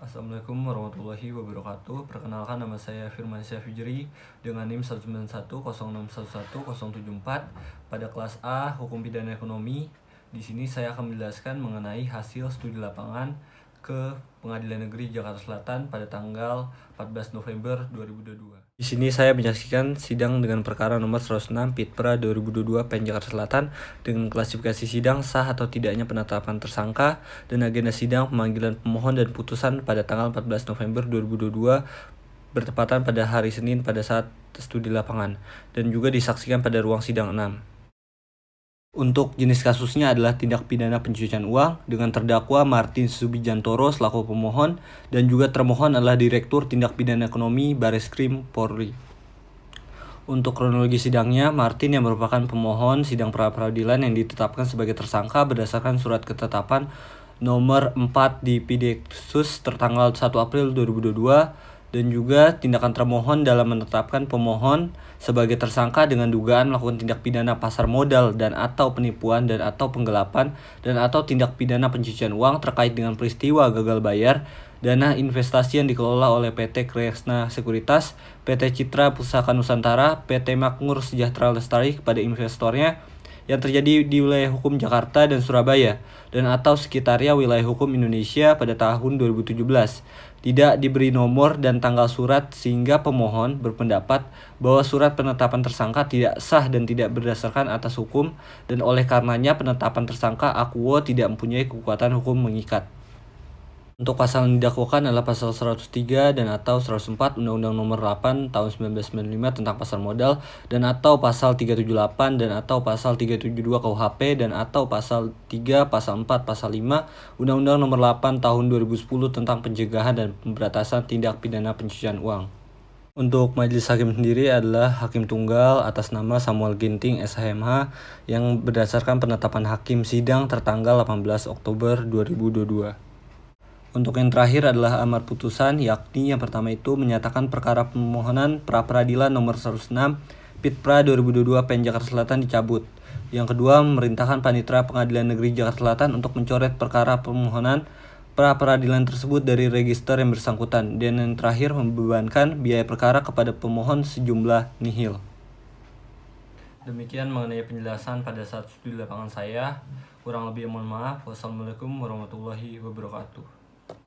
Assalamualaikum warahmatullahi wabarakatuh. Perkenalkan, nama saya Firmansyah Fijri dengan NIM 19106111074 pada kelas A Hukum Pidana Ekonomi. Di sini saya akan menjelaskan mengenai hasil studi lapangan ke Pengadilan Negeri Jakarta Selatan pada tanggal 14 November 2022. Di sini saya menyaksikan sidang dengan perkara nomor 106 Pitpra 2022 PN Jakarta Selatan dengan klasifikasi sidang sah atau tidaknya penetapan tersangka dan agenda sidang pemanggilan pemohon dan putusan pada tanggal 14 November 2022 bertepatan pada hari Senin pada saat studi lapangan dan juga disaksikan pada ruang sidang 6. Untuk jenis kasusnya adalah tindak pidana pencucian uang dengan terdakwa Martin Subijantoro selaku pemohon dan juga termohon adalah Direktur Tindak Pidana Ekonomi Bareskrim Polri. Untuk kronologi sidangnya, Martin yang merupakan pemohon sidang pra-peradilan yang ditetapkan sebagai tersangka berdasarkan surat ketetapan nomor 4 di Pideksus tertanggal 1 April 2022 dan juga tindakan termohon dalam menetapkan pemohon sebagai tersangka dengan dugaan melakukan tindak pidana pasar modal dan atau penipuan dan atau penggelapan dan atau tindak pidana pencucian uang terkait dengan peristiwa gagal bayar dana investasi yang dikelola oleh PT Kresna Sekuritas, PT Citra Pusaka Nusantara, PT Makmur Sejahtera Lestari kepada investornya yang terjadi di wilayah hukum Jakarta dan Surabaya dan atau sekitarnya wilayah hukum Indonesia pada tahun 2017. Tidak diberi nomor dan tanggal surat sehingga pemohon berpendapat bahwa surat penetapan tersangka tidak sah dan tidak berdasarkan atas hukum dan oleh karenanya penetapan tersangka akuo tidak mempunyai kekuatan hukum mengikat. Untuk pasal yang didakwakan adalah pasal 103 dan atau 104 Undang-Undang Nomor 8 Tahun 1995 tentang pasar modal dan atau pasal 378 dan atau pasal 372 KUHP dan atau pasal 3, pasal 4, pasal 5 Undang-Undang Nomor 8 Tahun 2010 tentang pencegahan dan pemberantasan tindak pidana pencucian uang. Untuk majelis hakim sendiri adalah hakim tunggal atas nama Samuel Ginting SHMH yang berdasarkan penetapan hakim sidang tertanggal 18 Oktober 2022. Untuk yang terakhir adalah amar putusan, yakni yang pertama itu menyatakan perkara permohonan pra-peradilan nomor 106 Pitpra 2022 PN Jakarta Selatan dicabut. Yang kedua, memerintahkan Panitera Pengadilan Negeri Jakarta Selatan untuk mencoret perkara permohonan pra-peradilan tersebut dari register yang bersangkutan. Dan yang terakhir, membebankan biaya perkara kepada pemohon sejumlah nihil. Demikian mengenai penjelasan pada saat studi lapangan saya. Kurang lebih mohon maaf. Wassalamualaikum warahmatullahi wabarakatuh.